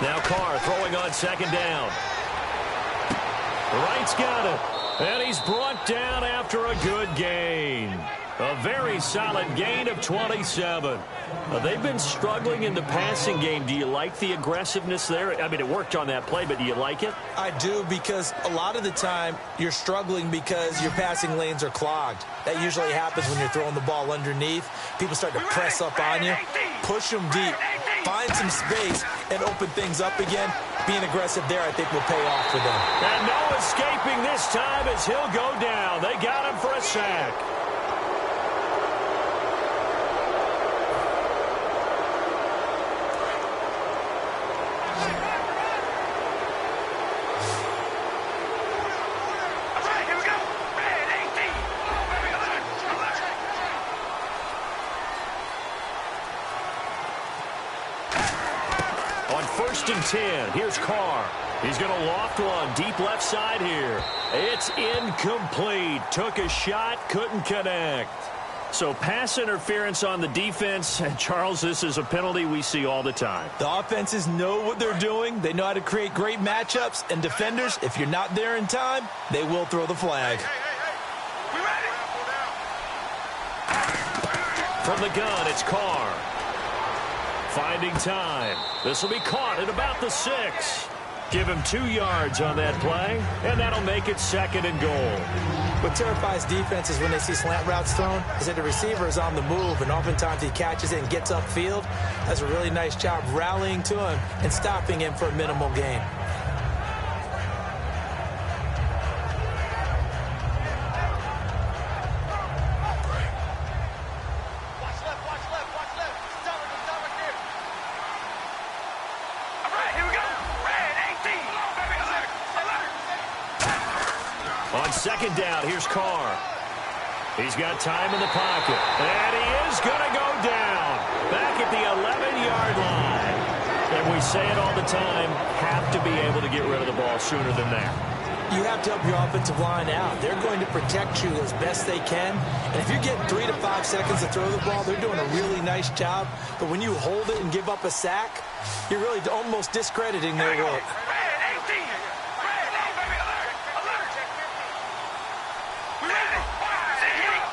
Now Carr throwing on second down. Wright's got it. And he's brought down after a good gain. A very solid gain of 27. They've been struggling in the passing game. Do you like the aggressiveness there? I mean, it worked on that play, but do you like it? I do, because a lot of the time you're struggling because your passing lanes are clogged. That usually happens when you're throwing the ball underneath. People start to press up on you, push them deep, find some space, and open things up again. Being aggressive there, I think, will pay off for them. And no escaping this time as he'll go down. They got him for a sack. On 1st and 10, here's Carr. He's going to loft one deep left side here. It's incomplete. Took a shot, couldn't connect. So pass interference on the defense. And Charles, this is a penalty we see all the time. The offenses know what they're doing. They know how to create great matchups. And defenders, if you're not there in time, they will throw the flag. We ready? From the gun, it's Carr. Finding time. This will be caught at about the 6. Give him 2 yards on that play, and that'll make it 2nd and goal. What terrifies defenses when they see slant routes thrown is that the receiver is on the move, and oftentimes he catches it and gets upfield. Does a really nice job rallying to him and stopping him for a minimal gain. On 2nd down, here's Carr. He's got time in the pocket. And he is going to go down. Back at the 11-yard line. And we say it all the time, have to be able to get rid of the ball sooner than that. You have to help your offensive line out. They're going to protect you as best they can. And if you're getting 3 to 5 seconds to throw the ball, they're doing a really nice job. But when you hold it and give up a sack, you're really almost discrediting their work.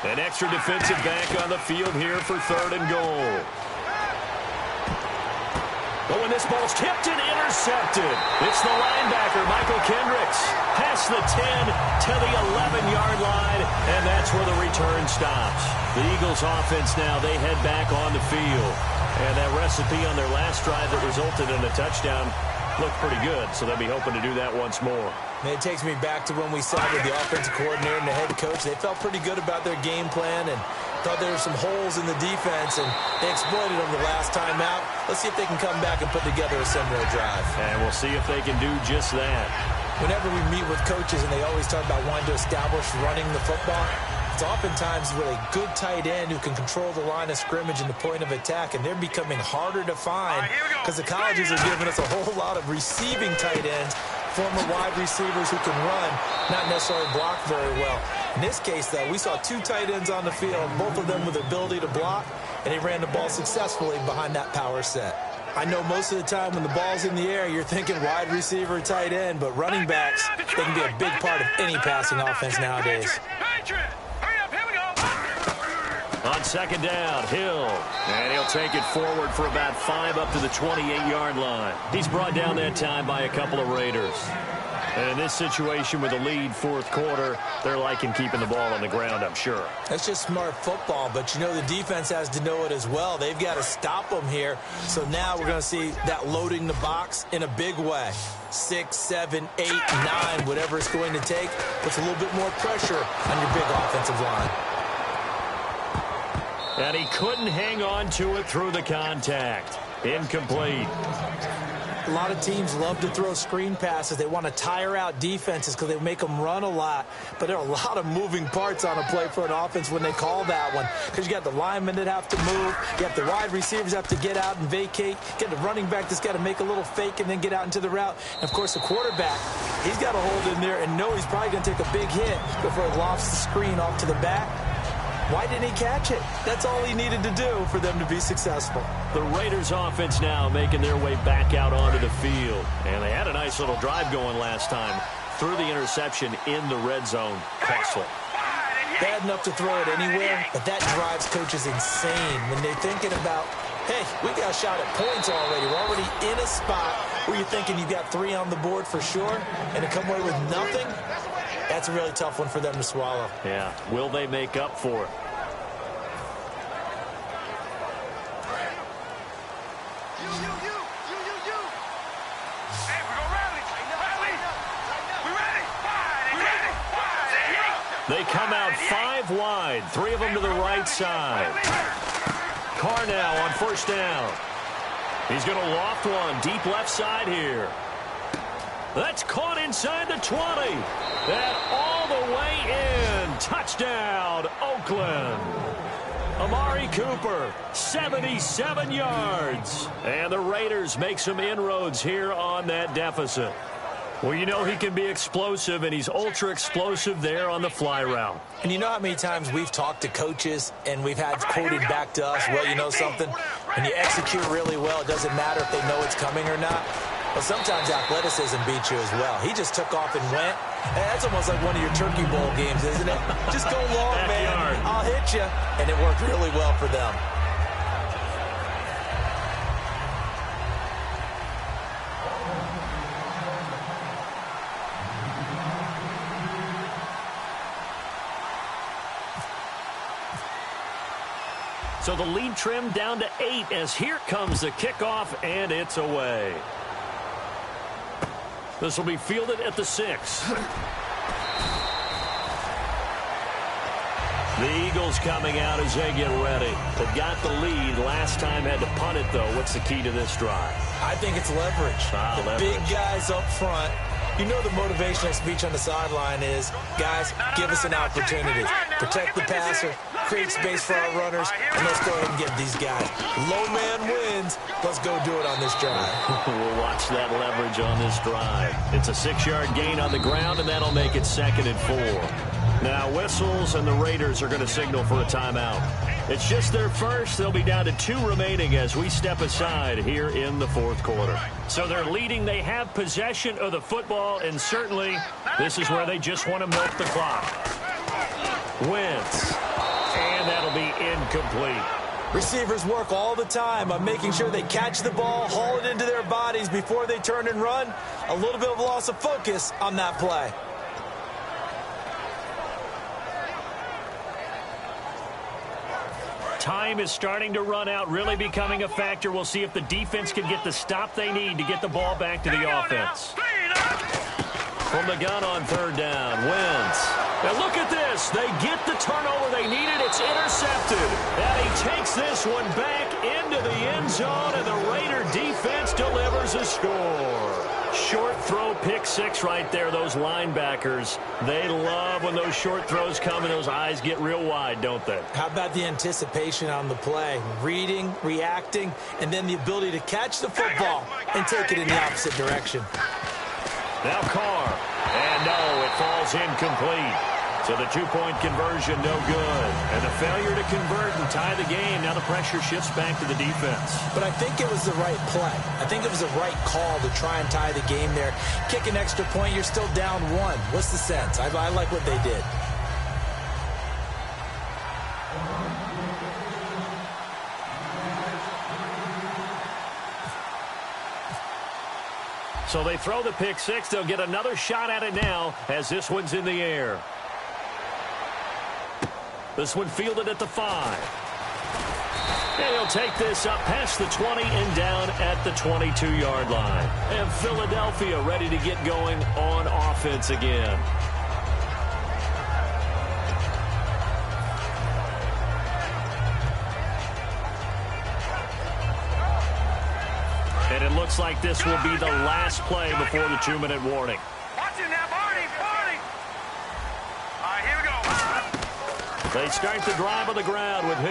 An extra defensive back on the field here for 3rd and goal. But when this ball's tipped and intercepted, it's the linebacker, Michael Kendricks. Past the 10 to the 11-yard line, and that's where the return stops. The Eagles offense now, they head back on the field. And that recipe on their last drive that resulted in a touchdown looked pretty good, so they'll be hoping to do that once more. And it takes me back to when we sat with the offensive coordinator and the head coach. They felt pretty good about their game plan and thought there were some holes in the defense, and they exploited them the last time out. Let's see if they can come back and put together a similar drive. And we'll see if they can do just that. Whenever we meet with coaches and they always talk about wanting to establish running the football, it's oftentimes with a good tight end who can control the line of scrimmage and the point of attack, and they're becoming harder to find because the colleges are giving us a whole lot of receiving tight ends, former wide receivers who can run, not necessarily block very well. In this case, though, we saw 2 tight ends on the field, both of them with the ability to block, and they ran the ball successfully behind that power set. I know most of the time when the ball's in the air, you're thinking wide receiver, tight end, but running backs, they can be a big part of any passing offense nowadays. On 2nd down, Hill. And he'll take it forward for about 5 up to the 28-yard line. He's brought down that time by a couple of Raiders. And in this situation with a lead 4th quarter, they're liking keeping the ball on the ground, I'm sure. That's just smart football, but you know the defense has to know it as well. They've got to stop them here. So now we're going to see that loading the box in a big way. 6, 7, 8, 9, whatever it's going to take, puts a little bit more pressure on your big offensive line. And he couldn't hang on to it through the contact. Incomplete. A lot of teams love to throw screen passes. They want to tire out defenses because they make them run a lot. But there are a lot of moving parts on a play for an offense when they call that one. Because you got the linemen that have to move. You have the wide receivers have to get out and vacate. You got the running back that's got to make a little fake and then get out into the route. And, of course, the quarterback, he's got to hold in there and know he's probably going to take a big hit before he lofts the screen off to the back. Why didn't he catch it? That's all he needed to do for them to be successful. The Raiders offense now making their way back out onto the field. And they had a nice little drive going last time. Threw the interception in the red zone. Costly. Bad enough to throw it anywhere, but that drives coaches insane when they're thinking about, hey, we got a shot at points already. We're already in a spot where you're thinking you got 3 on the board for sure, and to come away with nothing, that's a really tough one for them to swallow. Yeah. Will they make up for it? They come out 5 wide, 3 of them to the right side. Carr now on 1st down. He's going to loft one deep left side here. That's caught inside the 20. That all the way in. Touchdown, Oakland. Amari Cooper, 77 yards. And the Raiders make some inroads here on that deficit. Well, you know he can be explosive, and he's ultra-explosive there on the fly route. And you know how many times we've talked to coaches and we've had quoted back to us, well, you know something? When you execute really well, it doesn't matter if they know it's coming or not. Well, sometimes athleticism beats you as well. He just took off and went. Hey, that's almost like one of your Turkey Bowl games, isn't it? Just go long, man. I'll hit you. And it worked really well for them. So the lead trimmed down to 8 as here comes the kickoff, and it's away. This will be fielded at the 6. The Eagles coming out as they get ready. They've got the lead. Last time had to punt it, though. What's the key to this drive? I think it's leverage. The big guys up front. You know the motivational speech on the sideline is, guys, give us an opportunity. Protect the passer, create space for our runners, and let's go ahead and get these guys. Low man wins. Let's go do it on this drive. We'll watch that leverage on this drive. It's a 6-yard gain on the ground, and that'll make it 2nd and 4. Now whistles, and the Raiders are going to signal for a timeout. It's just their first. They'll be down to 2 remaining as we step aside here in the 4th quarter. So they're leading. They have possession of the football, and certainly this is where they just want to milk the clock. Wentz, and that'll be incomplete. Receivers work all the time on making sure they catch the ball, haul it into their bodies before they turn and run. A little bit of loss of focus on that play. Time is starting to run out, really becoming a factor. We'll see if the defense can get the stop they need to get the ball back to the offense. From the gun on 3rd down, Wentz. Now look at this. They get the turnover they needed. It's intercepted. And he takes this one back into the end zone, and the Raider defense delivers a score. Short throw, pick 6 right there. Those linebackers, they love when those short throws come and those eyes get real wide, don't they? How about the anticipation on the play? Reading, reacting, and then the ability to catch the football and take it in the opposite direction. Now Carr. And no, it falls incomplete. So the 2-point conversion, no good. And the failure to convert and tie the game. Now the pressure shifts back to the defense. But I think it was the right play. I think it was the right call to try and tie the game there. Kick an extra point, you're still down 1. What's the sense? I like what they did. So they throw the pick 6. They'll get another shot at it now as this one's in the air. This one fielded at the 5. And he'll take this up past the 20 and down at the 22-yard line. And Philadelphia ready to get going on offense again. And it looks like this will be the last play before the 2-minute warning. Watch it now, Barney. All right, here we go. They start the drive on the ground with Hill.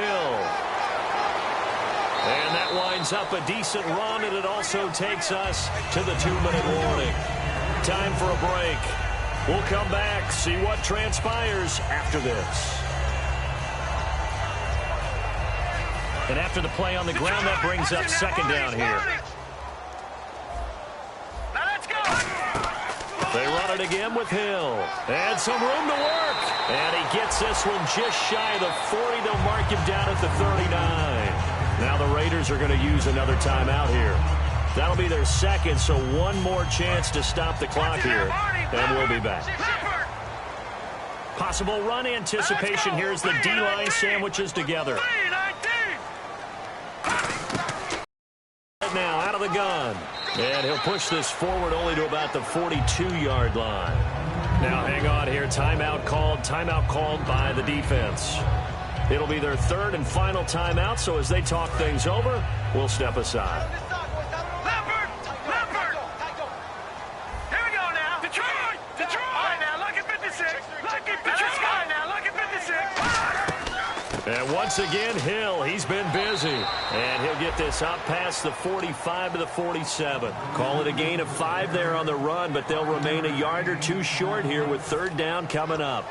And that winds up a decent run, and it also takes us to the 2-minute warning. Time for a break. We'll come back, see what transpires after this. And after the play on the ground, that brings up 2nd down here. They run it again with Hill. And some room to work. And he gets this one just shy of the 40. They'll mark him down at the 39. Now the Raiders are going to use another timeout here. That'll be their 2nd, so one more chance to stop the clock here. And we'll be back. Possible run anticipation here as the D-line sandwiches together. Now out of the gun. And he'll push this forward only to about the 42-yard line. Now hang on here. Timeout called by the defense. It'll be their 3rd and final timeout, so as they talk things over, we'll step aside. Leopard! Here we go now. Detroit! All right, now, look at 56. Look at 56. All right, now, look at 56. And Once again, Hill, he's been busy. And he'll get this up past the 45 to the 47. Call it a gain of 5 there on the run, but they'll remain a yard or two short here with third down coming up.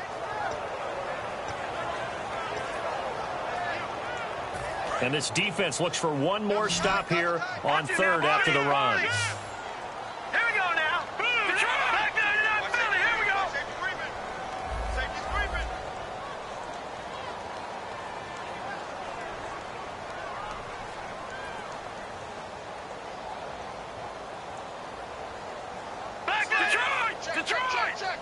And this defense looks for one more stop here on third after the run. Here we go now. Back there, you're not Philly. Here we go. Safety sweeping. Back there. Detroit. Check.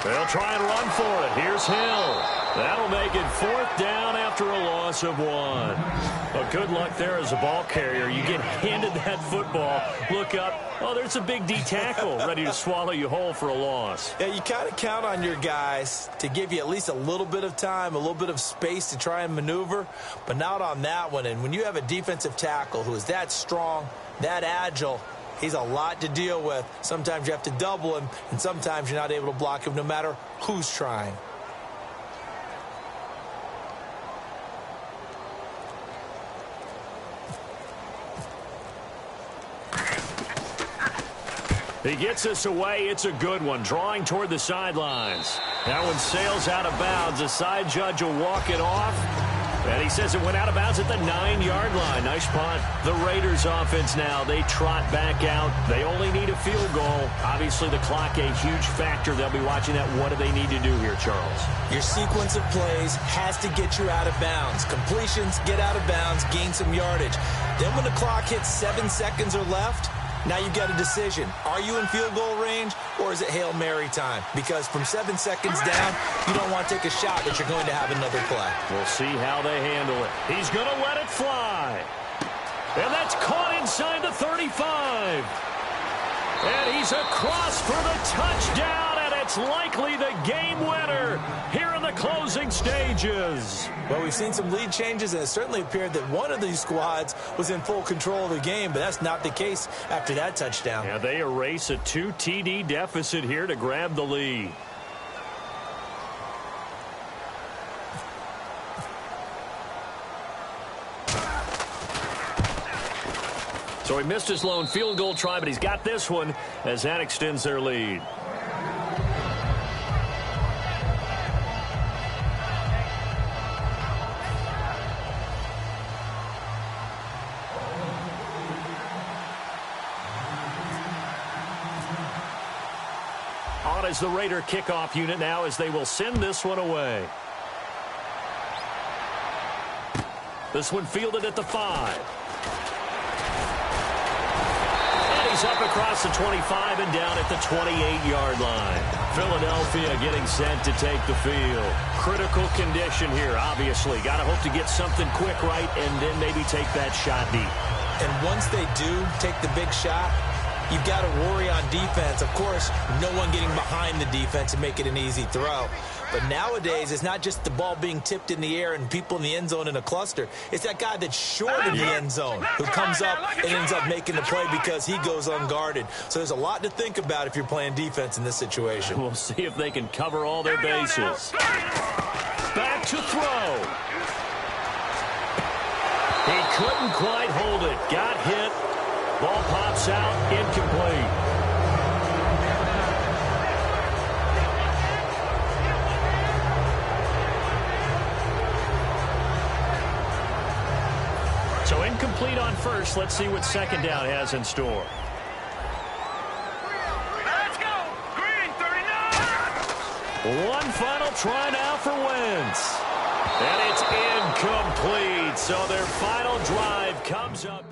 They'll try and run for it. Here's Hill. That'll make it fourth down after a loss of 1. Well, good luck there as a ball carrier. You get handed that football, look up, oh, there's a big D tackle ready to swallow you whole for a loss. Yeah, you kind of count on your guys to give you at least a little bit of time, a little bit of space to try and maneuver, but not on that one. And when you have a defensive tackle who is that strong, that agile, he's a lot to deal with. Sometimes you have to double him, and sometimes you're not able to block him no matter who's trying. He gets us away. It's a good one. Drawing toward the sidelines. That one sails out of bounds. The side judge will walk it off. And he says it went out of bounds at the 9-yard line. Nice punt. The Raiders offense now, they trot back out. They only need a field goal. Obviously, the clock a huge factor. They'll be watching that. What do they need to do here, Charles? Your sequence of plays has to get you out of bounds. Completions, get out of bounds, gain some yardage. Then when the clock hits 7 seconds or left, now you've got a decision. Are you in field goal range, or is it Hail Mary time? Because from 7 seconds down, you don't want to take a shot that you're going to have another play. We'll see how they handle it. He's going to let it fly. And that's caught inside the 35. And he's across for the touchdown, and it's likely the game winner here in the closing stages. Well, we've seen some lead changes, and it certainly appeared that one of these squads was in full control of the game, but that's not the case after that touchdown. Yeah, they erase a 2 TD deficit here to grab the lead. So he missed his lone field goal try, but he's got this one as that extends their lead. On is the Raider kickoff unit now as they will send this one away. This one fielded at the 5. He's up across the 25 and down at the 28-yard line. Philadelphia getting set to take the field. Critical condition here, obviously. Got to hope to get something quick right and then maybe take that shot deep. And once they do take the big shot, you've got to worry on defense. Of course, no one getting behind the defense and make it an easy throw. But nowadays, it's not just the ball being tipped in the air and people in the end zone in a cluster. It's that guy that's short of the end zone who comes up and ends up making the play because he goes unguarded. So there's a lot to think about if you're playing defense in this situation. We'll see if they can cover all their bases. Back to throw. He couldn't quite hold it. Got hit. Ball pops out. Incomplete. So incomplete on first. Let's see what second down has in store. Let's go. Green, 39. One final try now for Wentz. And it's incomplete. So their final drive comes up.